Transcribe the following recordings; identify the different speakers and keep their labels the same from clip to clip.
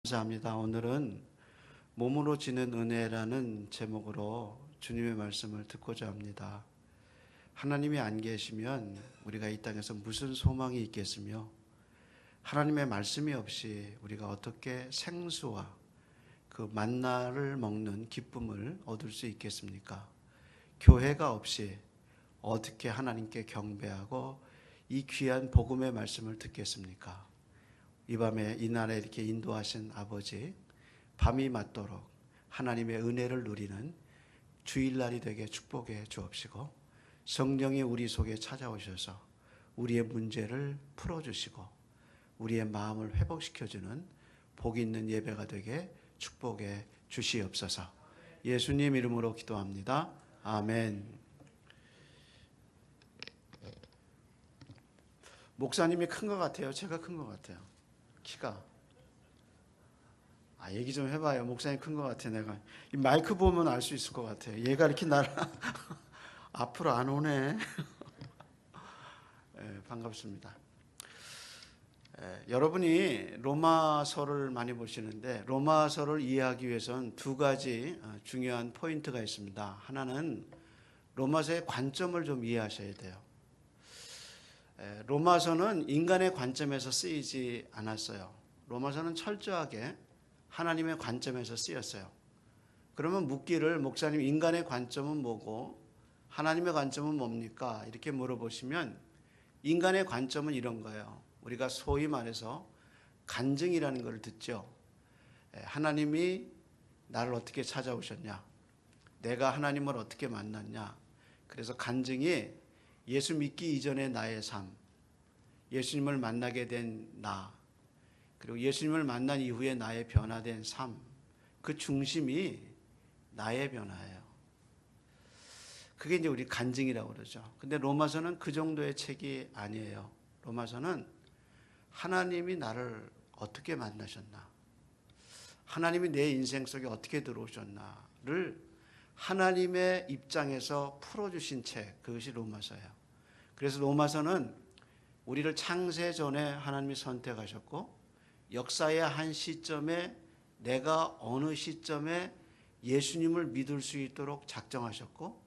Speaker 1: 감사합니다. 오늘은 몸으로 지는 은혜라는 제목으로 주님의 말씀을 듣고자 합니다. 하나님이 안 계시면 우리가 이 땅에서 무슨 소망이 있겠으며, 하나님의 말씀이 없이 우리가 어떻게 생수와 그 만나를 먹는 기쁨을 얻을 수 있겠습니까? 교회가 없이 어떻게 하나님께 경배하고 이 귀한 복음의 말씀을 듣겠습니까? 이 밤에 이 날에 이렇게 인도하신 아버지, 밤이 맞도록 하나님의 은혜를 누리는 주일날이 되게 축복해 주옵시고, 성령이 우리 속에 찾아오셔서 우리의 문제를 풀어주시고 우리의 마음을 회복시켜주는 복 있는 예배가 되게 축복해 주시옵소서. 예수님 이름으로 기도합니다. 아멘. 목사님이 큰 것 같아요? 제가 큰 것 같아요? 키가. 얘기 좀 해봐요. 목사님 큰 것 같아. 내가 이 마이크 보면 알 수 있을 것 같아요. 얘가 이렇게 나를 앞으로 안 오네. 네, 반갑습니다. 여러분이 로마서를 많이 보시는데, 로마서를 이해하기 위해서는 두 가지 중요한 포인트가 있습니다. 하나는 로마서의 관점을 좀 이해하셔야 돼요. 로마서는 인간의 관점에서 쓰이지 않았어요. 로마서는 철저하게 하나님의 관점에서 쓰였어요. 그러면 묻기를, 목사님 인간의 관점은 뭐고 하나님의 관점은 뭡니까? 이렇게 물어보시면, 인간의 관점은 이런 거예요. 우리가 소위 말해서 간증이라는 걸 듣죠. 하나님이 나를 어떻게 찾아오셨냐, 내가 하나님을 어떻게 만났냐. 그래서 간증이 예수 믿기 이전의 나의 삶, 예수님을 만나게 된 나, 그리고 예수님을 만난 이후에 나의 변화된 삶, 그 중심이 나의 변화예요. 그게 이제 우리 간증이라고 그러죠. 근데 로마서는 그 정도의 책이 아니에요. 로마서는 하나님이 나를 어떻게 만나셨나, 하나님이 내 인생 속에 어떻게 들어오셨나를 하나님의 입장에서 풀어주신 책, 그것이 로마서예요. 그래서 로마서는 우리를 창세 전에 하나님이 선택하셨고, 역사의 한 시점에 내가 어느 시점에 예수님을 믿을 수 있도록 작정하셨고,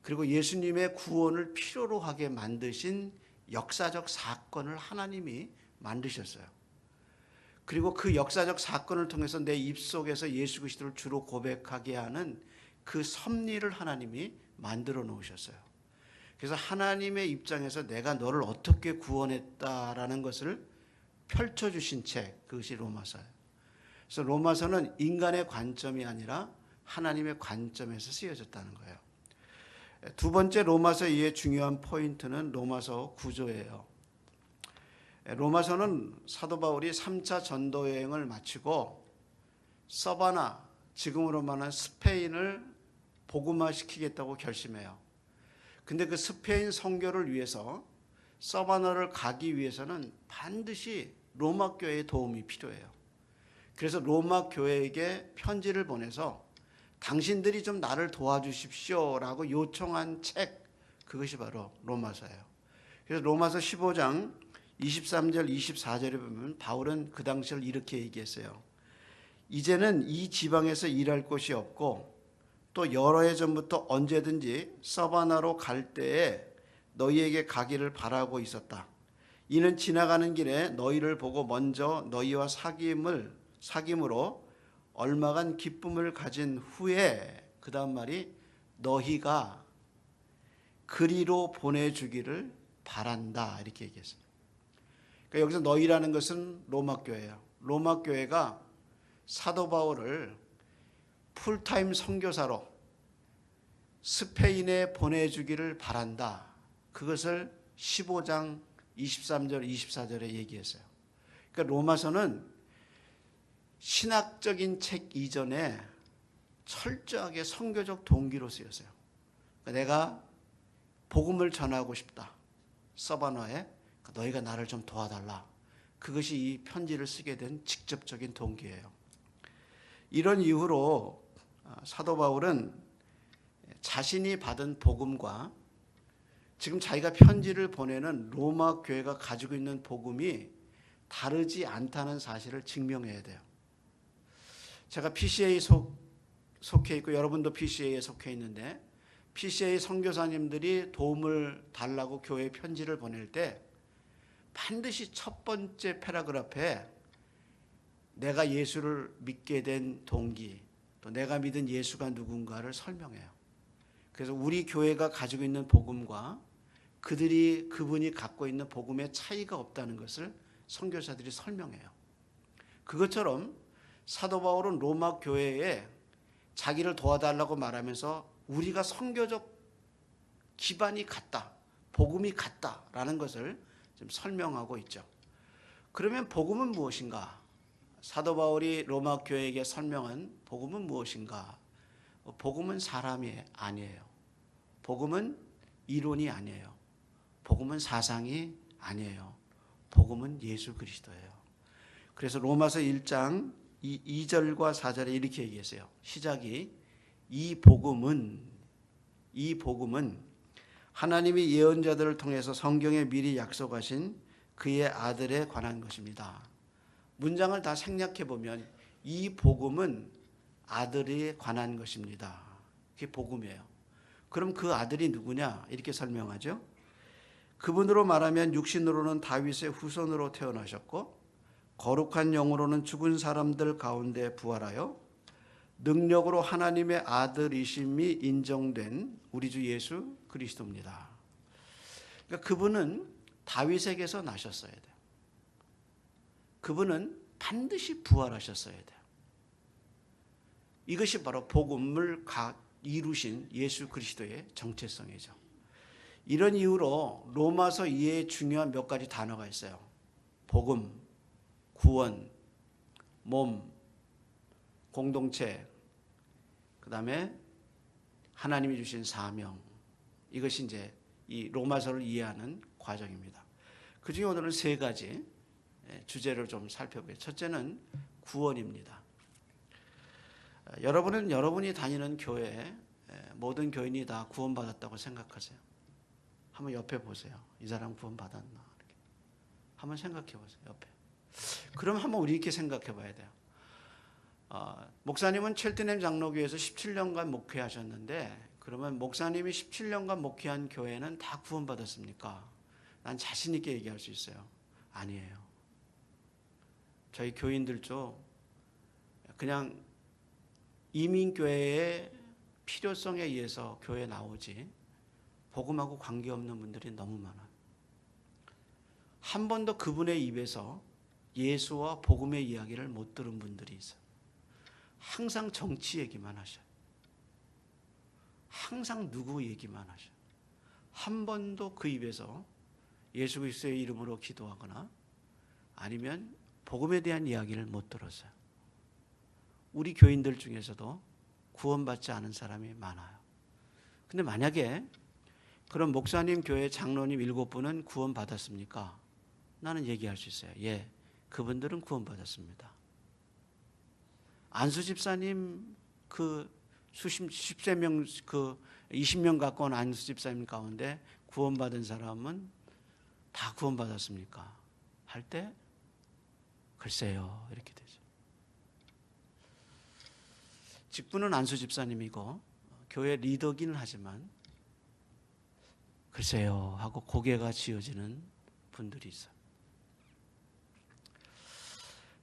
Speaker 1: 그리고 예수님의 구원을 필요로 하게 만드신 역사적 사건을 하나님이 만드셨어요. 그리고 그 역사적 사건을 통해서 내 입속에서 예수 그리스도를 주로 고백하게 하는 그 섭리를 하나님이 만들어 놓으셨어요. 그래서 하나님의 입장에서 내가 너를 어떻게 구원했다라는 것을 펼쳐주신 책, 그것이 로마서예요. 그래서 로마서는 인간의 관점이 아니라 하나님의 관점에서 쓰여졌다는 거예요. 두 번째 로마서 이해 중요한 포인트는 로마서 구조예요. 로마서는 사도 바울이 3차 전도 여행을 마치고 서바나, 지금으로 말하는 스페인을 복음화시키겠다고 결심해요. 근데 그 스페인 선교를 위해서, 서바나를 가기 위해서는 반드시 로마 교회의 도움이 필요해요. 그래서 로마 교회에게 편지를 보내서 당신들이 좀 나를 도와주십시오라고 요청한 책, 그것이 바로 로마서예요. 그래서 로마서 15장 23절 24절에 보면 바울은 그 당시를 이렇게 얘기했어요. 이제는 이 지방에서 일할 곳이 없고, 또 여러 해 전부터 언제든지 서바나로 갈 때에 너희에게 가기를 바라고 있었다. 이는 지나가는 길에 너희를 보고 먼저 너희와 사귐으로 얼마간 기쁨을 가진 후에, 그 다음 말이 너희가 그리로 보내주기를 바란다, 이렇게 얘기했어요. 그러니까 여기서 너희라는 것은 로마 교회예요. 로마 교회가 사도 바울을 풀타임 선교사로 스페인에 보내주기를 바란다, 그것을 15장 23절 24절에 얘기했어요. 그러니까 로마서는 신학적인 책 이전에 철저하게 선교적 동기로 쓰였어요. 그러니까 내가 복음을 전하고 싶다, 서바나에 너희가 나를 좀 도와달라, 그것이 이 편지를 쓰게 된 직접적인 동기예요. 이런 이유로 사도 바울은 자신이 받은 복음과 지금 자기가 편지를 보내는 로마 교회가 가지고 있는 복음이 다르지 않다는 사실을 증명해야 돼요. 제가 PCA 속해 있고 여러분도 PCA에 속해 있는데 PCA 선교사님들이 도움을 달라고 교회에 편지를 보낼 때 반드시 첫 번째 패러그래프에 내가 예수를 믿게 된 동기, 또 내가 믿은 예수가 누군가를 설명해요. 그래서 우리 교회가 가지고 있는 복음과 그분이 갖고 있는 복음의 차이가 없다는 것을 선교사들이 설명해요. 그것처럼 사도 바울은 로마 교회에 자기를 도와달라고 말하면서 우리가 선교적 기반이 같다, 복음이 같다라는 것을 좀 설명하고 있죠. 그러면 복음은 무엇인가? 사도 바울이 로마 교회에게 설명한 복음은 무엇인가? 복음은 사람이 아니에요. 복음은 이론이 아니에요. 복음은 사상이 아니에요. 복음은 예수 그리스도예요. 그래서 로마서 1장 2절과 4절에 이렇게 얘기했어요. 시작이 이 복음은 하나님이 예언자들을 통해서 성경에 미리 약속하신 그의 아들에 관한 것입니다. 문장을 다 생략해 보면 이 복음은 아들에 관한 것입니다. 그게 복음이에요. 그럼 그 아들이 누구냐? 이렇게 설명하죠. 그분으로 말하면 육신으로는 다윗의 후손으로 태어나셨고 거룩한 영으로는 죽은 사람들 가운데 부활하여 능력으로 하나님의 아들이심이 인정된 우리 주 예수 그리스도입니다. 그러니까 그분은 다윗에게서 나셨어야 돼요. 그분은 반드시 부활하셨어야 돼요. 이것이 바로 복음을 이루신 예수 그리스도의 정체성이죠. 이런 이유로 로마서 2에 중요한 몇 가지 단어가 있어요. 복음, 구원, 몸, 공동체, 그 다음에 하나님이 주신 사명. 이것이 이제 이 로마서를 이해하는 과정입니다. 그 중에 오늘은 세 가지 주제를 좀 살펴보겠습니다. 첫째는 구원입니다. 여러분은 여러분이 다니는 교회, 모든 교인이 다 구원받았다고 생각하세요? 한번 옆에 보세요. 이 사람 구원받았나? 이렇게. 한번 생각해 보세요. 옆에. 그럼 한번 우리 이렇게 생각해 봐야 돼요. 목사님은 첼트넴 장로교회에서 17년간 목회하셨는데 그러면 목사님이 17년간 목회한 교회는 다 구원받았습니까? 난 자신 있게 얘기할 수 있어요. 아니에요. 저희 교인들도 그냥 이민교회의 필요성에 의해서 교회에 나오지 복음하고 관계없는 분들이 너무 많아요. 한 번도 그분의 입에서 예수와 복음의 이야기를 못 들은 분들이 있어요. 항상 정치 얘기만 하셔요. 항상 누구 얘기만 하셔요. 한 번도 그 입에서 예수 그리스도의 이름으로 기도하거나 아니면 복음에 대한 이야기를 못 들었어요. 우리 교인들 중에서도 구원받지 않은 사람이 많아요. 근데 만약에 그럼 목사님 교회 장로님 7분은 구원받았습니까? 나는 얘기할 수 있어요. 예, 그분들은 구원받았습니다. 안수 집사님 그 십세 명, 20명 가까운 안수 집사님 가운데 구원받은 사람은 다 구원받았습니까? 할 때 글쎄요 이렇게 되죠. 직분은 안수 집사님이고 교회 리더기는 하지만 글쎄요 하고 고개가 지어지는 분들이 있어요.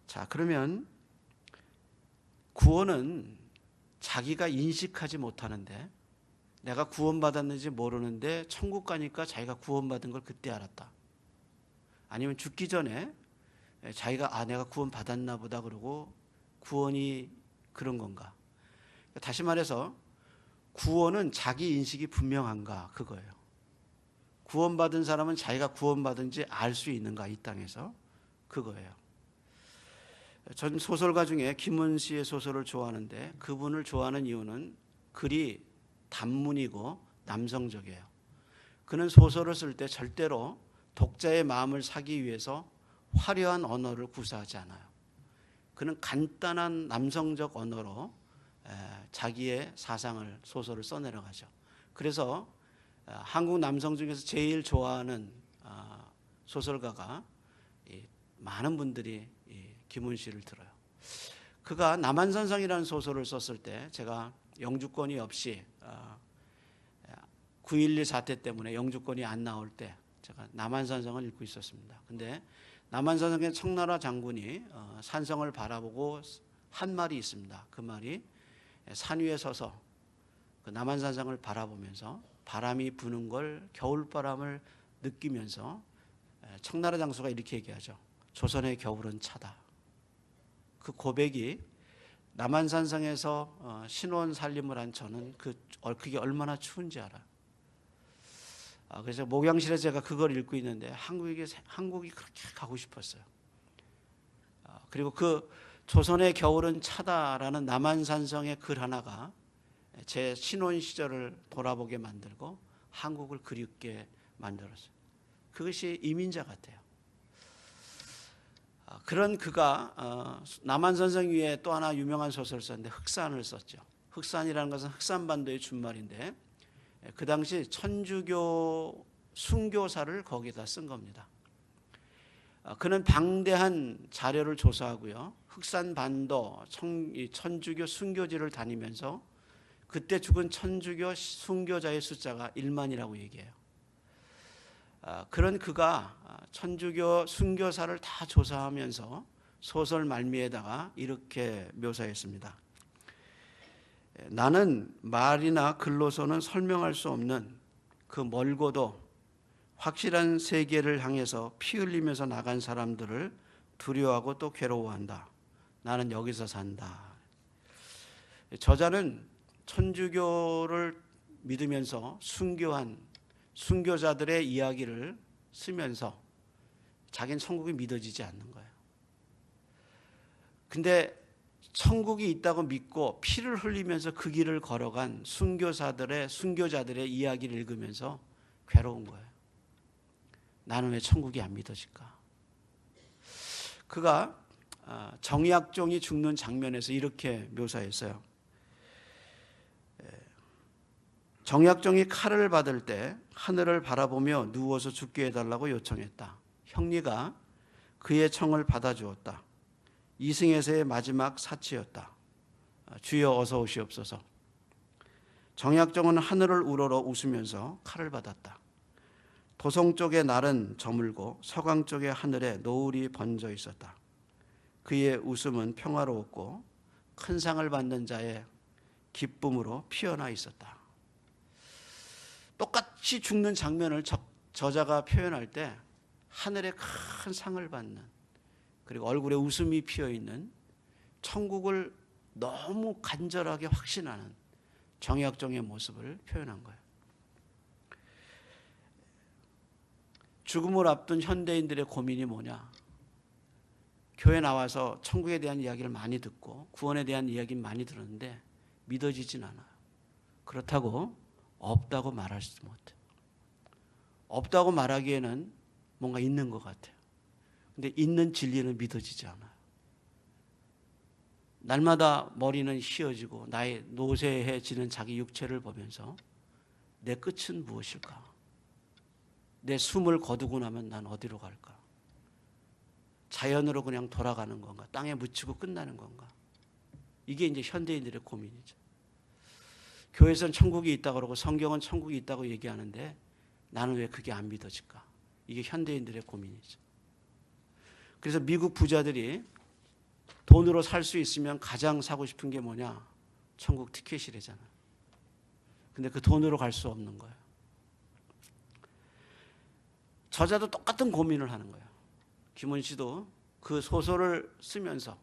Speaker 1: 자, 그러면 구원은 자기가 인식하지 못하는데 내가 구원받았는지 모르는데 천국 가니까 자기가 구원받은 걸 그때 알았다. 아니면 죽기 전에 자기가 내가 구원받았나 보다 그러고 구원이 그런 건가. 다시 말해서 구원은 자기 인식이 분명한가 그거예요. 구원받은 사람은 자기가 구원받은지 알 수 있는가 이 땅에서 그거예요. 전 소설가 중에 김은시의 소설을 좋아하는데 그분을 좋아하는 이유는 글이 단문이고 남성적이에요. 그는 소설을 쓸 때 절대로 독자의 마음을 사기 위해서 화려한 언어를 구사하지 않아요. 그는 간단한 남성적 언어로 자기의 사상을 소설을 써내려가죠. 그래서 한국 남성 중에서 제일 좋아하는 소설가가 많은 분들이 김은시를 들어요. 그가 남한산성이라는 소설을 썼을 때 제가 영주권이 없이 9.12 사태 때문에 영주권이 안 나올 때 제가 남한산성을 읽고 있었습니다. 근데 남한산성의 청나라 장군이 산성을 바라보고 한 말이 있습니다. 그 말이 산 위에 서서 그 남한산성을 바라보면서 바람이 부는 걸 겨울바람을 느끼면서 청나라 장수가 이렇게 얘기하죠. 조선의 겨울은 차다. 그 고백이 남한산성에서 신혼 살림을 한 저는 그게 얼마나 추운지 알아요. 그래서 목양실에 제가 그걸 읽고 있는데 한국이 그렇게 가고 싶었어요. 그리고 그 조선의 겨울은 차다라는 남한산성의 글 하나가 제 신혼 시절을 돌아보게 만들고 한국을 그립게 만들었어요. 그것이 이민자 같아요. 그런 그가 남한산성 위에 또 하나 유명한 소설을 썼는데 흑산을 썼죠. 흑산이라는 것은 흑산반도의 준말인데 그 당시 천주교 순교사를 거기다 쓴 겁니다. 그는 방대한 자료를 조사하고요. 흑산반도 천주교 순교지를 다니면서 그때 죽은 천주교 순교자의 숫자가 1만이라고 얘기해요. 그런 그가 천주교 순교사를 다 조사하면서 소설 말미에다가 이렇게 묘사했습니다. 나는 말이나 글로서는 설명할 수 없는 그 멀고도 확실한 세계를 향해서 피 흘리면서 나간 사람들을 두려워하고 또 괴로워한다. 나는 여기서 산다. 저자는 천주교를 믿으면서 순교한 순교자들의 이야기를 쓰면서 자기는 천국이 믿어지지 않는 거예요. 근데 천국이 있다고 믿고 피를 흘리면서 그 길을 걸어간 순교자들의 이야기를 읽으면서 괴로운 거예요. 나는 왜 천국이 안 믿어질까? 그가 정약종이 죽는 장면에서 이렇게 묘사했어요. 정약종이 칼을 받을 때 하늘을 바라보며 누워서 죽게 해달라고 요청했다. 형리가 그의 청을 받아주었다. 이승에서의 마지막 사치였다. 주여 어서 오시옵소서. 정약종은 하늘을 우러러 웃으면서 칼을 받았다. 도성 쪽의 날은 저물고 서강 쪽의 하늘에 노을이 번져 있었다. 그의 웃음은 평화로웠고 큰 상을 받는 자의 기쁨으로 피어나 있었다. 똑같이 죽는 장면을 저자가 표현할 때 하늘에 큰 상을 받는, 그리고 얼굴에 웃음이 피어있는, 천국을 너무 간절하게 확신하는 정약종의 모습을 표현한 거예요. 죽음을 앞둔 현대인들의 고민이 뭐냐? 교회 나와서 천국에 대한 이야기를 많이 듣고 구원에 대한 이야기를 많이 들었는데 믿어지진 않아요. 그렇다고 없다고 말할 수도 못해요. 없다고 말하기에는 뭔가 있는 것 같아요. 근데 있는 진리는 믿어지지 않아요. 날마다 머리는 휘어지고 나의 노쇠해지는 자기 육체를 보면서 내 끝은 무엇일까? 내 숨을 거두고 나면 난 어디로 갈까? 자연으로 그냥 돌아가는 건가? 땅에 묻히고 끝나는 건가? 이게 이제 현대인들의 고민이죠. 교회에서는 천국이 있다고 그러고 성경은 천국이 있다고 얘기하는데 나는 왜 그게 안 믿어질까? 이게 현대인들의 고민이죠. 그래서 미국 부자들이 돈으로 살 수 있으면 가장 사고 싶은 게 뭐냐? 천국 티켓이래잖아. 근데 그 돈으로 갈 수 없는 거예요. 저자도 똑같은 고민을 하는 거예요. 김원 씨도 그 소설을 쓰면서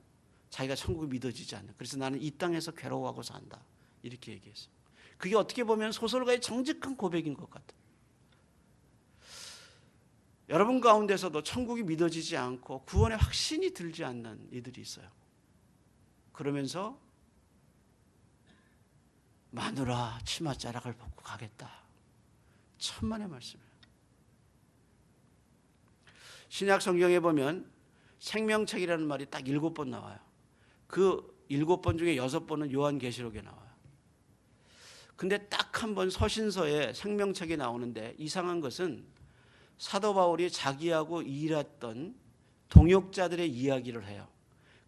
Speaker 1: 자기가 천국이 믿어지지 않는, 그래서 나는 이 땅에서 괴로워하고 산다, 이렇게 얘기했어요. 그게 어떻게 보면 소설가의 정직한 고백인 것 같아요. 여러분 가운데서도 천국이 믿어지지 않고 구원의 확신이 들지 않는 이들이 있어요. 그러면서 마누라 치맛자락을 벗고 가겠다. 천만의 말씀이에요. 신약 성경에 보면 생명책이라는 말이 딱 7번 나와요. 그 7번 중에 6번은 요한계시록에 나와요. 근데 딱 한 번 서신서에 생명책이 나오는데 이상한 것은 사도 바울이 자기하고 일했던 동역자들의 이야기를 해요.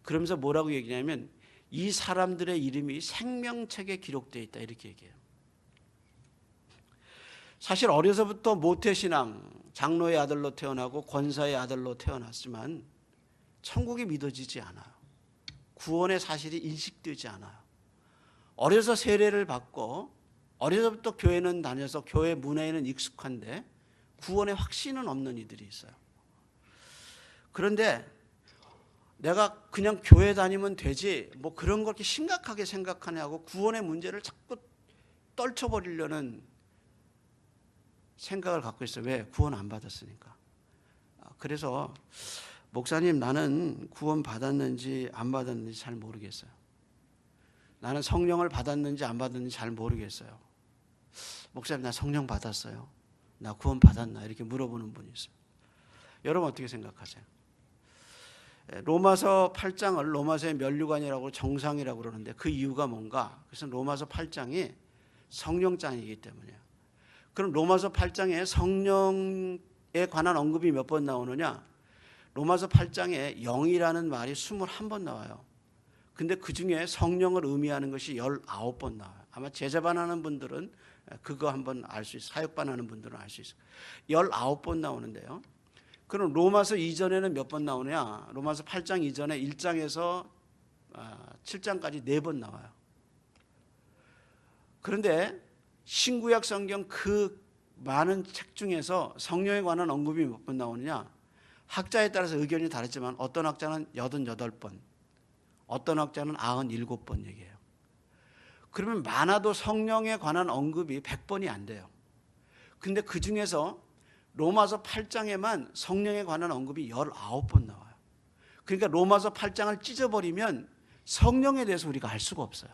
Speaker 1: 그러면서 뭐라고 얘기냐면 이 사람들의 이름이 생명책에 기록되어 있다 이렇게 얘기해요. 사실 어려서부터 모태신앙, 장로의 아들로 태어나고 권사의 아들로 태어났지만 천국이 믿어지지 않아요. 구원의 사실이 인식되지 않아요. 어려서 세례를 받고 어려서부터 교회는 다녀서 교회 문화에는 익숙한데 구원의 확신은 없는 이들이 있어요. 그런데 내가 그냥 교회 다니면 되지 뭐 그런 걸 이렇게 심각하게 생각하냐고 구원의 문제를 자꾸 떨쳐버리려는 생각을 갖고 있어요. 왜? 구원 안 받았으니까. 그래서 목사님 나는 구원 받았는지 안 받았는지 잘 모르겠어요. 나는 성령을 받았는지 안 받았는지 잘 모르겠어요. 목사님 나 성령 받았어요. 나 구원 받았나? 이렇게 물어보는 분이 있어요. 여러분 어떻게 생각하세요? 로마서 8장을 로마서의 면류관이라고 정상이라고 그러는데 그 이유가 뭔가? 그래서 로마서 8장이 성령장이기 때문이에요. 그럼 로마서 8장에 성령에 관한 언급이 몇 번 나오느냐? 로마서 8장에 영이라는 말이 21번 나와요. 근데 그 중에 성령을 의미하는 것이 19번 나와요. 아마 제자반 하는 분들은 그거 한번 알 수 있어요. 사역반 하는 분들은 알 수 있어요. 19번 나오는데요. 그럼 로마서 이전에는 몇 번 나오냐? 로마서 8장 이전에 1장에서 7장까지 4번 나와요. 그런데 신구약 성경 그 많은 책 중에서 성령에 관한 언급이 몇 번 나오느냐? 학자에 따라서 의견이 다르지만 어떤 학자는 88번, 어떤 학자는 97번 얘기해요. 그러면 많아도 성령에 관한 언급이 100번이 안 돼요. 근데 그 중에서 로마서 8장에만 성령에 관한 언급이 19번 나와요. 그러니까 로마서 8장을 찢어버리면 성령에 대해서 우리가 알 수가 없어요.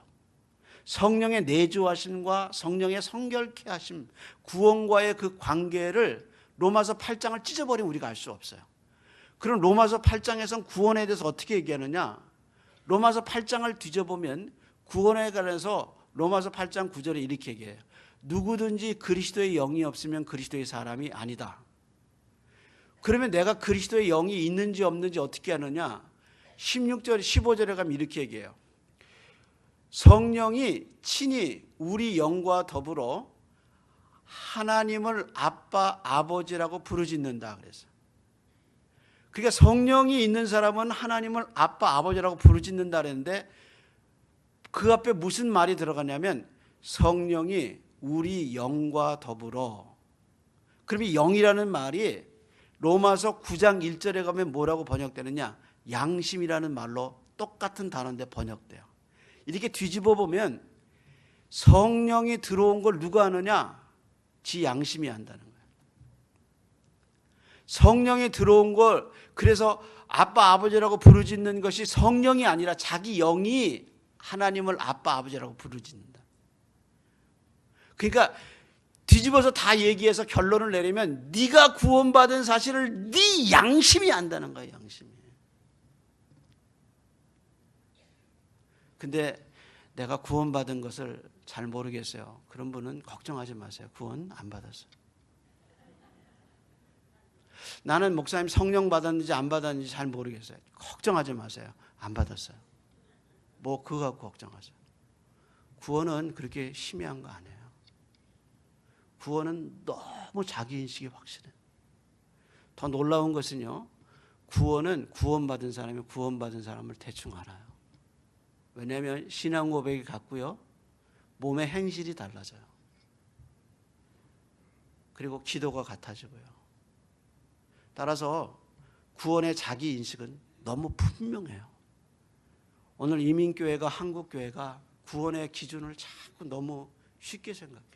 Speaker 1: 성령의 내주하심과 성령의 성결케 하심, 구원과의 그 관계를 로마서 8장을 찢어버리면 우리가 알 수 없어요. 그럼 로마서 8장에서는 구원에 대해서 어떻게 얘기하느냐? 로마서 8장을 뒤져보면 구원에 관해서 로마서 8장 9절에 이렇게 얘기해요. 누구든지 그리스도의 영이 없으면 그리스도의 사람이 아니다. 그러면 내가 그리스도의 영이 있는지 없는지 어떻게 하느냐? 16절, 15절에 가면 이렇게 얘기해요. 성령이 친히 우리 영과 더불어 하나님을 아빠, 아버지라고 부르짖는다 그래서. 그러니까 성령이 있는 사람은 하나님을 아빠, 아버지라고 부르짖는다 그랬는데 그 앞에 무슨 말이 들어가냐면 성령이 우리 영과 더불어. 그러면 영이라는 말이 로마서 9장 1절에 가면 뭐라고 번역되느냐? 양심이라는 말로 똑같은 단어인데 번역돼요. 이렇게 뒤집어 보면 성령이 들어온 걸 누가 하느냐? 지 양심이 한다는 거예요. 성령이 들어온 걸 그래서 아빠 아버지라고 부르짖는 것이 성령이 아니라 자기 영이 하나님을 아빠 아버지라고 부르짖는다. 그러니까 뒤집어서 다 얘기해서 결론을 내리면 네가 구원받은 사실을 네 양심이 안다는 거야. 양심이. 근데 내가 구원받은 것을 잘 모르겠어요. 그런 분은 걱정하지 마세요. 구원 안 받았어요. 나는 목사님 성령 받았는지 안 받았는지 잘 모르겠어요. 걱정하지 마세요. 안 받았어요. 뭐 그거 갖고 걱정하세요. 구원은 그렇게 심의한 거 아니에요. 구원은 너무 자기인식이 확실해요. 더 놀라운 것은요. 구원은 구원받은 사람이 구원받은 사람을 대충 알아요. 왜냐하면 신앙 고백이 같고요. 몸의 행실이 달라져요. 그리고 기도가 같아지고요. 따라서 구원의 자기인식은 너무 분명해요. 오늘 이민교회가 한국교회가 구원의 기준을 자꾸 너무 쉽게 생각해요.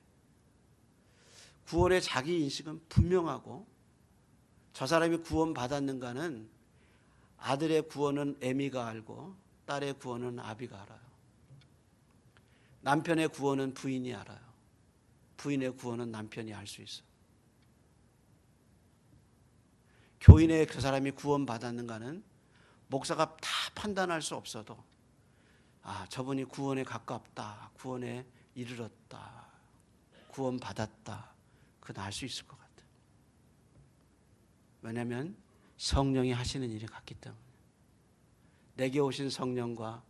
Speaker 1: 구원의 자기인식은 분명하고 저 사람이 구원받았는가는 아들의 구원은 애미가 알고 딸의 구원은 아비가 알아요. 남편의 구원은 부인이 알아요. 부인의 구원은 남편이 알 수 있어요. 교인의 그 사람이 구원받았는가는 목사가 다 판단할 수 없어도 저분이 구원에 가깝다, 구원에 이르렀다, 구원받았다, 그건 알 수 있을 것 같아요. 왜냐하면 성령이 하시는 일이 같기 때문에. 내게 오신 성령과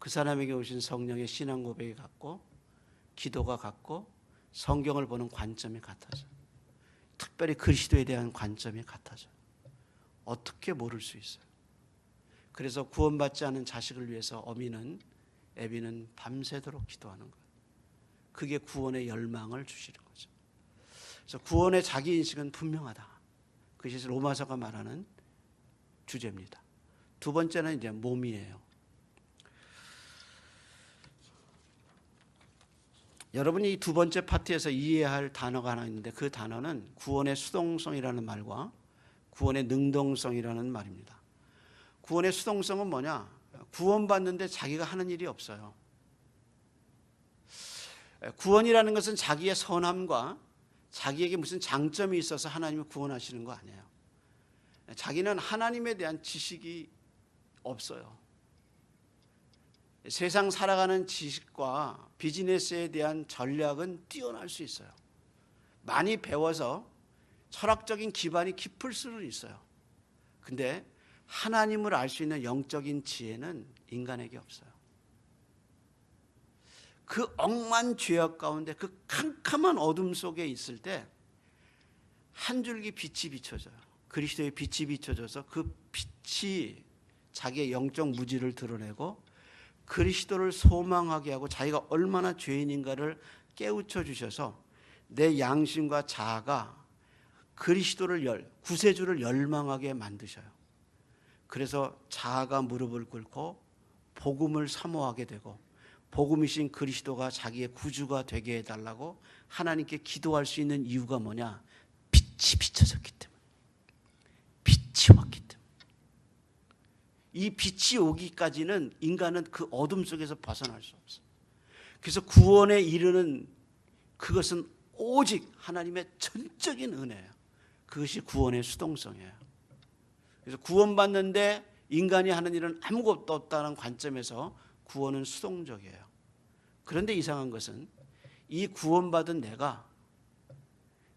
Speaker 1: 그 사람에게 오신 성령의 신앙 고백이 같고 기도가 같고 성경을 보는 관점이 같아져. 특별히 그리스도에 대한 관점이 같아져. 어떻게 모를 수 있어요? 그래서 구원받지 않은 자식을 위해서 어미는 애비는 밤새도록 기도하는 거예요. 그게 구원의 열망을 주시는 거죠. 그래서 구원의 자기인식은 분명하다. 그것이 로마서가 말하는 주제입니다. 두 번째는 이제 몸이에요. 여러분이 이 두 번째 파트에서 이해해야 할 단어가 하나 있는데 그 단어는 구원의 수동성이라는 말과 구원의 능동성이라는 말입니다. 구원의 수동성은 뭐냐? 구원받는데 자기가 하는 일이 없어요. 구원이라는 것은 자기의 선함과 자기에게 무슨 장점이 있어서 하나님이 구원하시는 거 아니에요. 자기는 하나님에 대한 지식이 없어요. 세상 살아가는 지식과 비즈니스에 대한 전략은 뛰어날 수 있어요. 많이 배워서 철학적인 기반이 깊을 수는 있어요. 근데 하나님을 알 수 있는 영적인 지혜는 인간에게 없어요. 그 억만 죄악 가운데 그 캄캄한 어둠 속에 있을 때 한 줄기 빛이 비춰져요. 그리스도의 빛이 비춰져서 그 빛이 자기의 영적 무지를 드러내고 그리스도를 소망하게 하고 자기가 얼마나 죄인인가를 깨우쳐 주셔서 내 양심과 자아가 그리스도를 구세주를 열망하게 만드셔요. 그래서 자아가 무릎을 꿇고 복음을 사모하게 되고 복음이신 그리스도가 자기의 구주가 되게 해달라고 하나님께 기도할 수 있는 이유가 뭐냐? 빛이 비춰졌기 때문에. 빛이 왔기 때문에. 이 빛이 오기까지는 인간은 그 어둠 속에서 벗어날 수 없어요. 그래서 구원에 이르는 그것은 오직 하나님의 전적인 은혜예요. 그것이 구원의 수동성이에요. 그래서 구원받는데 인간이 하는 일은 아무것도 없다는 관점에서 구원은 수동적이에요. 그런데 이상한 것은 이 구원받은 내가,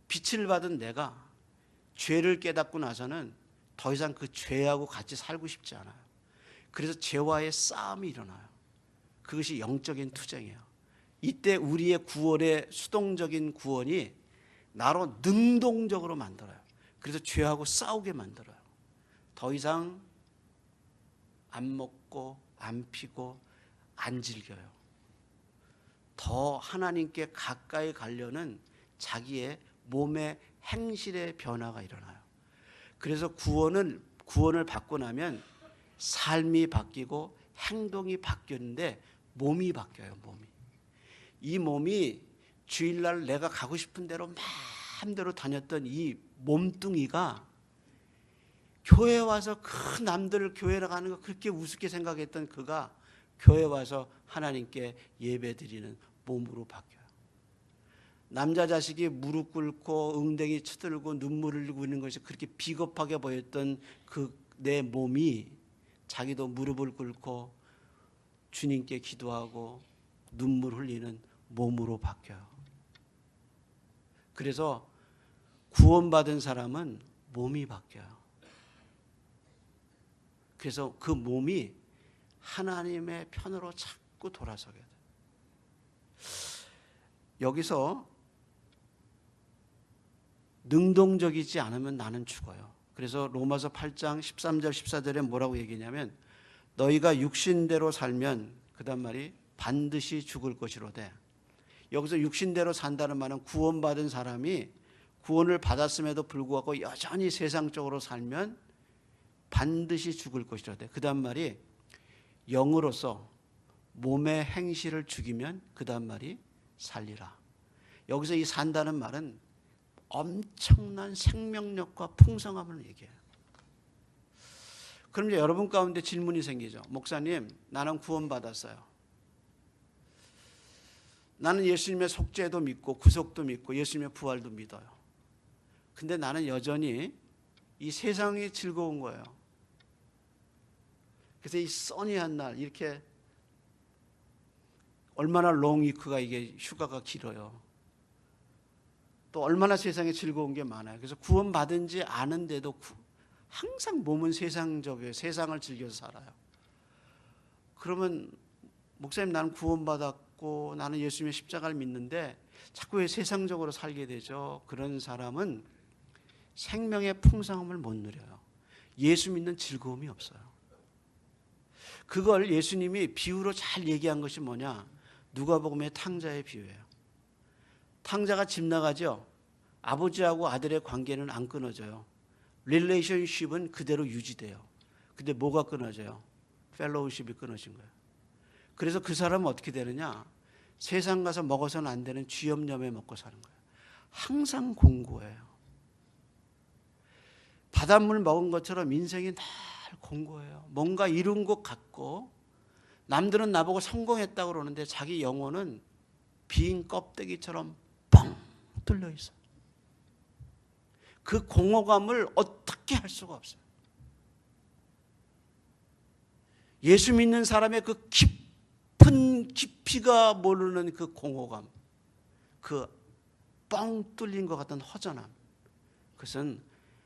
Speaker 1: 빛을 받은 내가 죄를 깨닫고 나서는 더 이상 그 죄하고 같이 살고 싶지 않아요. 그래서 죄와의 싸움이 일어나요. 그것이 영적인 투쟁이에요. 이때 우리의 구원의 수동적인 구원이 나로 능동적으로 만들어요. 그래서 죄하고 싸우게 만들어요. 더 이상 안 먹고 안 피고 안 즐겨요. 더 하나님께 가까이 가려는 자기의 몸의 행실의 변화가 일어나요. 그래서 구원을 받고 나면 삶이 바뀌고 행동이 바뀌었는데 몸이 바뀌어요. 이 몸이 주일날 내가 가고 싶은 대로 마음대로 다녔던 이 몸뚱이가 교회 와서 그 남들 교회를 가는 거 그렇게 우습게 생각했던 그가 교회 와서 하나님께 예배드리는 몸으로 바뀌어요. 남자 자식이 무릎 꿇고 엉덩이 쳐들고 눈물을 흘리고 있는 것이 그렇게 비겁하게 보였던 그 내 몸이 자기도 무릎을 꿇고 주님께 기도하고 눈물 흘리는 몸으로 바뀌어요. 그래서 구원받은 사람은 몸이 바뀌어요. 그래서 그 몸이 하나님의 편으로 자꾸 돌아서게 돼요. 여기서 능동적이지 않으면 나는 죽어요. 그래서 로마서 8장 13절 14절에 뭐라고 얘기냐면 너희가 육신대로 살면 그다음 말이 반드시 죽을 것이로되 여기서 육신대로 산다는 말은 구원받은 사람이 구원을 받았음에도 불구하고 여전히 세상적으로 살면 반드시 죽을 것이로되 그다음 말이 영으로서 몸의 행실을 죽이면 그다음 말이 살리라. 여기서 이 산다는 말은 엄청난 생명력과 풍성함을 얘기해요. 그럼 이제 여러분 가운데 질문이 생기죠. 목사님, 나는 구원받았어요. 나는 예수님의 속죄도 믿고 구속도 믿고 예수님의 부활도 믿어요. 근데 나는 여전히 이 세상이 즐거운 거예요. 그래서 이 써니한 날 이렇게 얼마나 롱위크가 이게 휴가가 길어요. 또 얼마나 세상에 즐거운 게 많아요. 그래서 구원받은지 아는데도 항상 몸은 세상적이에요. 세상을 즐겨서 살아요. 그러면 목사님 나는 구원받았고 나는 예수님의 십자가를 믿는데 자꾸 왜 세상적으로 살게 되죠? 그런 사람은 생명의 풍성함을 못 누려요. 예수 믿는 즐거움이 없어요. 그걸 예수님이 비유로 잘 얘기한 것이 뭐냐? 누가복음의 탕자의 비유예요. 탕자가 집 나가죠. 아버지하고 아들의 관계는 안 끊어져요. 릴레이션십은 그대로 유지돼요. 근데 뭐가 끊어져요? 펠로우십이 끊어진 거예요. 그래서 그 사람은 어떻게 되느냐? 세상 가서 먹어서는 안 되는 쥐염염에 먹고 사는 거예요. 항상 공고해요. 바닷물 먹은 것처럼 인생이 늘 공고해요. 뭔가 이룬 것 같고 남들은 나보고 성공했다고 그러는데 자기 영혼은 빈 껍데기처럼 뻥 뚫려 있어요. 그 공허감을 어떻게 할 수가 없어요. 예수 믿는 사람의 그 깊은 깊이가 모르는 그 공허감, 그 뻥 뚫린 것 같은 허전함, 그것은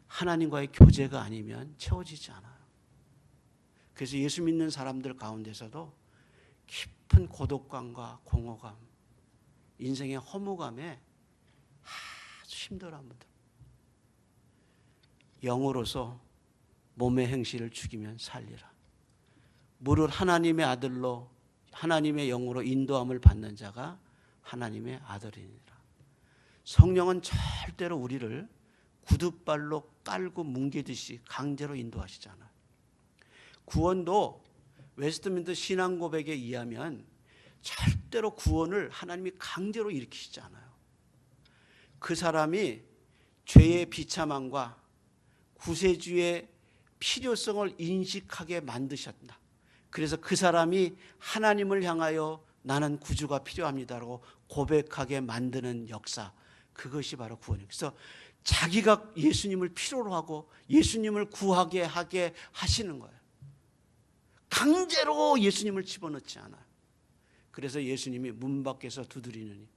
Speaker 1: 하나님과의 교제가 아니면 채워지지 않아요. 그래서 예수 믿는 사람들 가운데서도 깊은 고독감과 공허감, 인생의 허무감에 아주 힘들어한 분들, 영으로서 몸의 행실을 죽이면 살리라. 무릇 하나님의 아들로 하나님의 영으로 인도함을 받는 자가 하나님의 아들이니라. 성령은 절대로 우리를 구둣발로 깔고 뭉개듯이 강제로 인도하시지 않아요. 구원도 웨스트민스터 신앙고백에 의하면 절대로 구원을 하나님이 강제로 일으키시지 않아요. 그 사람이 죄의 비참함과 구세주의 필요성을 인식하게 만드셨다. 그래서 그 사람이 하나님을 향하여 나는 구주가 필요합니다라고 고백하게 만드는 역사, 그것이 바로 구원이에요. 그래서 자기가 예수님을 필요로 하고 예수님을 구하게 하게 하시는 거예요. 강제로 예수님을 집어넣지 않아요. 그래서 예수님이 문 밖에서 두드리느니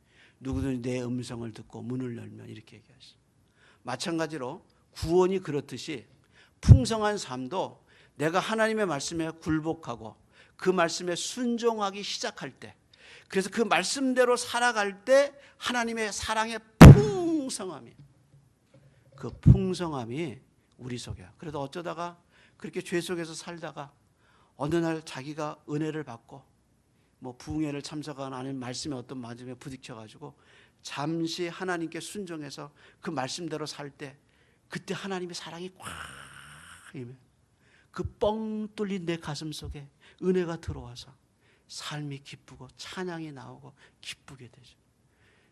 Speaker 1: 누구든지 내 음성을 듣고 문을 열면 이렇게 얘기하시죠. 마찬가지로 구원이 그렇듯이 풍성한 삶도 내가 하나님의 말씀에 굴복하고 그 말씀에 순종하기 시작할 때, 그래서 그 말씀대로 살아갈 때 하나님의 사랑의 풍성함이, 그 풍성함이 우리 속에. 그래도 어쩌다가 그렇게 죄 속에서 살다가 어느 날 자기가 은혜를 받고 뭐 부흥회를 참석하거나 아니면 말씀에 어떤 맞음에 부딪혀가지고 잠시 하나님께 순종해서 그 말씀대로 살 때, 그때 하나님의 사랑이 꽉 임해. 그 뻥 뚫린 내 가슴 속에 은혜가 들어와서 삶이 기쁘고 찬양이 나오고 기쁘게 되죠.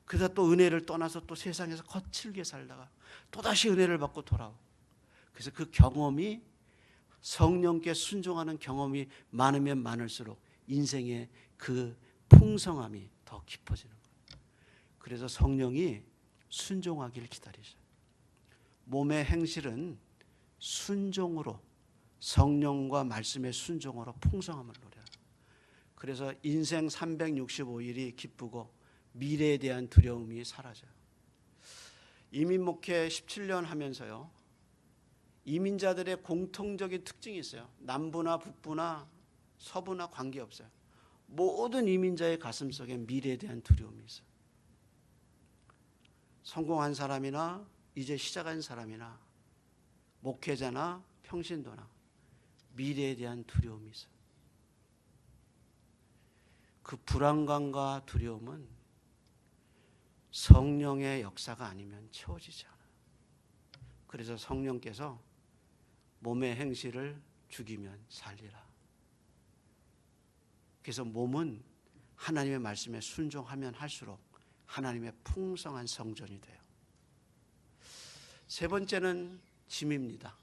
Speaker 1: 그러다 또 은혜를 떠나서 또 세상에서 거칠게 살다가 또다시 은혜를 받고 돌아오고, 그래서 그 경험이, 성령께 순종하는 경험이 많으면 많을수록 인생의 그 풍성함이 더 깊어지는 거예요. 그래서 성령이 순종하기를 기다리죠. 몸의 행실은 순종으로, 성령과 말씀의 순종으로 풍성함을 누려요. 그래서 인생 365일이 기쁘고 미래에 대한 두려움이 사라져요. 이민 목회 17년 하면서요, 이민자들의 공통적인 특징이 있어요. 남부나 북부나 서부나 관계없어요. 모든 이민자의 가슴 속에 미래에 대한 두려움이 있어요. 성공한 사람이나 이제 시작한 사람이나 목회자나 평신도나 미래에 대한 두려움이 있어요. 그 불안감과 두려움은 성령의 역사가 아니면 채워지지 않아요. 그래서 성령께서 몸의 행실을 죽이면 살리라. 그래서 몸은 하나님의 말씀에 순종하면 할수록 하나님의 풍성한 성전이 돼요. 세 번째는 짐입니다.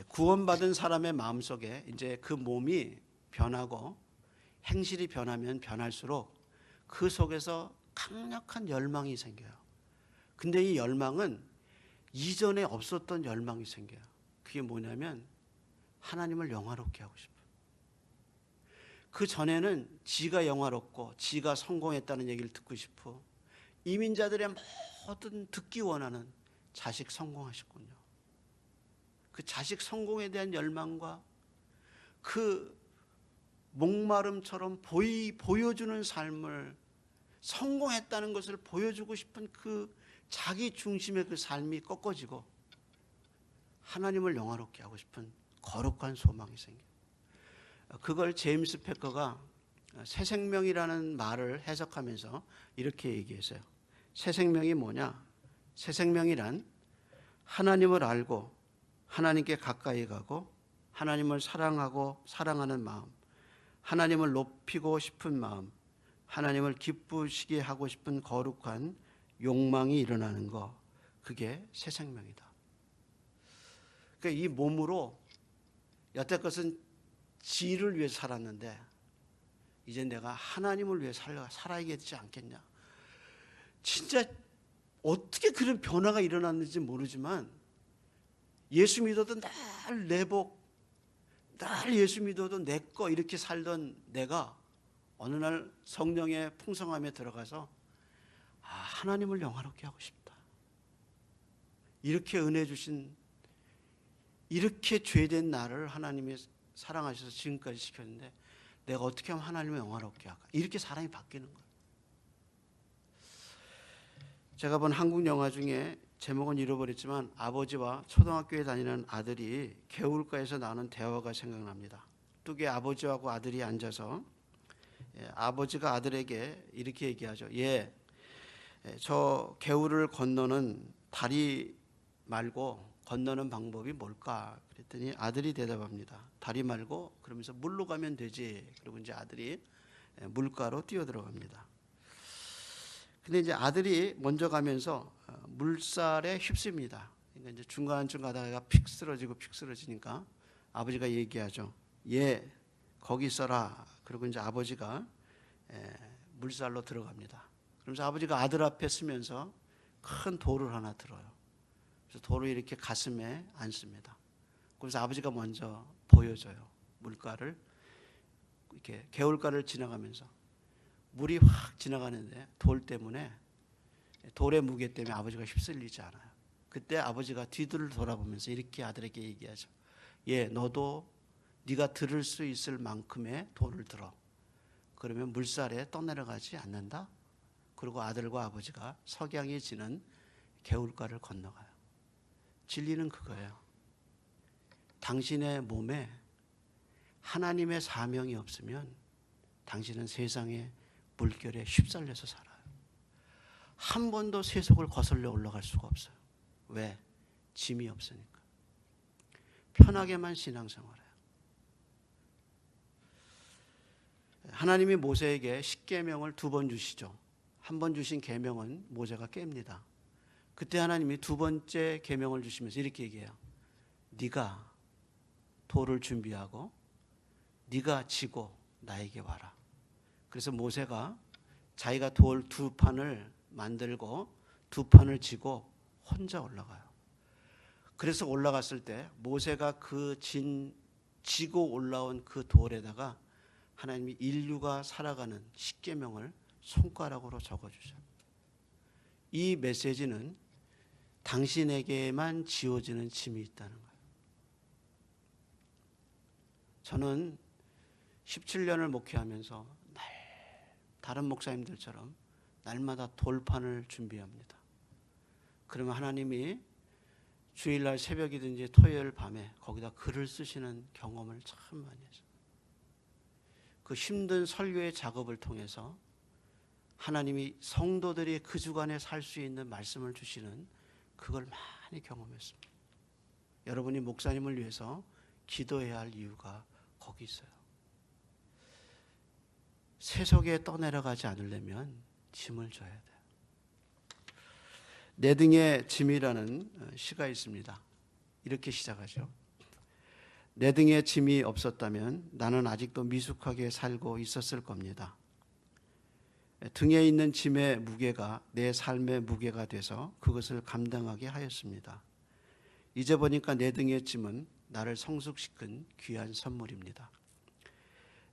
Speaker 1: 구원받은 사람의 마음속에 이제 그 몸이 변하고 행실이 변하면 변할수록 그 속에서 강력한 열망이 생겨요. 근데 이 열망은 이전에 없었던 열망이 생겨요. 그게 뭐냐면 하나님을 영화롭게 하고 싶어요. 그 전에는 지가 영화롭고 지가 성공했다는 얘기를 듣고 싶어. 이민자들의 모든 듣기 원하는 자식 성공하셨군요. 그 자식 성공에 대한 열망과 그 목마름처럼 보여주는 삶을, 성공했다는 것을 보여주고 싶은 그 자기 중심의 그 삶이 꺾어지고 하나님을 영화롭게 하고 싶은 거룩한 소망이 생겨요. 그걸 제임스 패커가 새 생명이라는 말을 해석하면서 이렇게 얘기했어요. 새 생명이 뭐냐? 새 생명이란 하나님을 알고 하나님께 가까이 가고 하나님을 사랑하고 사랑하는 마음, 하나님을 높이고 싶은 마음, 하나님을 기쁘시게 하고 싶은 거룩한 욕망이 일어나는 거, 그게 새 생명이다. 그러니까 이 몸으로 여태껏은 지를 위해 살았는데 이제 내가 하나님을 위해 살아야 되지 않겠냐. 진짜 어떻게 그런 변화가 일어났는지 모르지만 예수 믿어도 날 내복, 날 예수 믿어도 내 거 이렇게 살던 내가 어느 날 성령의 풍성함에 들어가서 하나님을 영화롭게 하고 싶다. 이렇게 은혜 주신, 이렇게 죄된 나를 하나님이 사랑하셔서 지금까지 시켰는데 내가 어떻게 하면 하나님을 영화롭게 할까? 이렇게 사람이 바뀌는 거예요. 제가 본 한국 영화 중에 제목은 잃어버렸지만 아버지와 초등학교에 다니는 아들이 개울가에서 나눈 대화가 생각납니다. 뚝에 아버지하고 아들이 앉아서 아버지가 아들에게 이렇게 얘기하죠. 저 개울을 건너는 다리 말고 건너는 방법이 뭘까? 그랬더니 아들이 대답합니다. 다리 말고 그러면서 물로 가면 되지. 그리고 이제 아들이 물가로 뛰어들어갑니다. 근데 이제 아들이 먼저 가면서 물살에 휩습니다. 그러니까 이제 중간쯤 가다가 픽 쓰러지니까 아버지가 얘기하죠. 거기 있어라. 그리고 이제 아버지가 물살로 들어갑니다. 그러면서 아버지가 아들 앞에 서면서 큰 돌을 하나 들어요. 그래서 돌을 이렇게 가슴에 안습니다. 그래서 아버지가 먼저 보여줘요. 물가를 이렇게 개울가를 지나가면서 물이 확 지나가는데 돌의 무게 때문에 아버지가 휩쓸리지 않아요. 그때 아버지가 뒤를 돌아보면서 이렇게 아들에게 얘기하죠. 너도 네가 들을 수 있을 만큼의 돌을 들어. 그러면 물살에 떠내려가지 않는다. 그리고 아들과 아버지가 석양이 지는 개울가를 건너가요. 진리는 그거예요. 당신의 몸에 하나님의 사명이 없으면 당신은 세상의 물결에 휩쓸려서 살아요. 한 번도 세속을 거슬러 올라갈 수가 없어요. 왜? 짐이 없으니까. 편하게만 신앙생활해요. 하나님이 모세에게 십계명을 2번 주시죠. 한 번 주신 계명은 모세가 깹니다. 그때 하나님이 2번째 계명을 주시면서 이렇게 얘기해요. 네가 돌을 준비하고 네가 지고 나에게 와라. 그래서 모세가 자기가 돌 2판을 만들고 2판을 지고 혼자 올라가요. 그래서 올라갔을 때 모세가 지고 올라온 그 돌에다가 하나님이 인류가 살아가는 십계명을 손가락으로 적어주셔요. 이 메시지는 당신에게만 지워지는 짐이 있다는 거예요. 저는 17년을 목회하면서 다른 목사님들처럼 날마다 돌판을 준비합니다. 그러면 하나님이 주일날 새벽이든지 토요일 밤에 거기다 글을 쓰시는 경험을 참 많이 했어요. 그 힘든 설교의 작업을 통해서 하나님이 성도들이 그 주간에 살 수 있는 말씀을 주시는 그걸 많이 경험했습니다. 여러분이 목사님을 위해서 기도해야 할 이유가 거기 있어요. 세속에 떠내려가지 않으려면 짐을 져야 돼요. 내 등에 짐이라는 시가 있습니다. 이렇게 시작하죠. 내 등에 짐이 없었다면 나는 아직도 미숙하게 살고 있었을 겁니다. 등에 있는 짐의 무게가 내 삶의 무게가 돼서 그것을 감당하게 하였습니다. 이제 보니까 내 등의 짐은 나를 성숙시킨 귀한 선물입니다.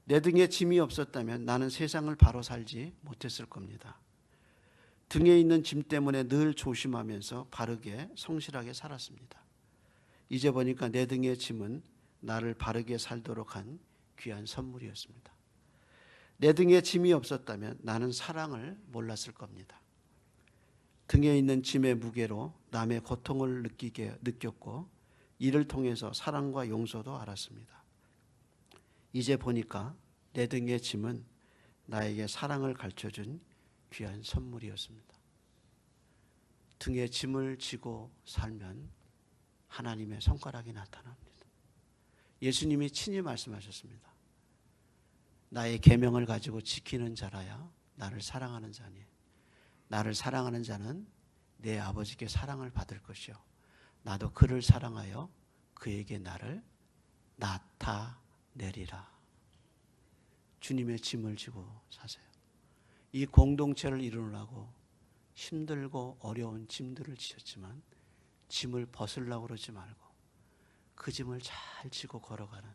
Speaker 1: 내 등에 짐이 없었다면 나는 세상을 바로 살지 못했을 겁니다. 등에 있는 짐 때문에 늘 조심하면서 바르게 성실하게 살았습니다. 이제 보니까 내 등의 짐은 나를 바르게 살도록 한 귀한 선물이었습니다. 내 등에 짐이 없었다면 나는 사랑을 몰랐을 겁니다. 등에 있는 짐의 무게로 남의 고통을 느꼈고 이를 통해서 사랑과 용서도 알았습니다. 이제 보니까 내 등의 짐은 나에게 사랑을 가르쳐준 귀한 선물이었습니다. 등에 짐을 지고 살면 하나님의 손가락이 나타납니다. 예수님이 친히 말씀하셨습니다. 나의 계명을 가지고 지키는 자라야 나를 사랑하는 자니 나를 사랑하는 자는 내 아버지께 사랑을 받을 것이요 나도 그를 사랑하여 그에게 나를 나타내리라. 주님의 짐을 지고 사세요. 이 공동체를 이루느라고 힘들고 어려운 짐들을 지셨지만 짐을 벗으려고 그러지 말고 그 짐을 잘 지고 걸어가는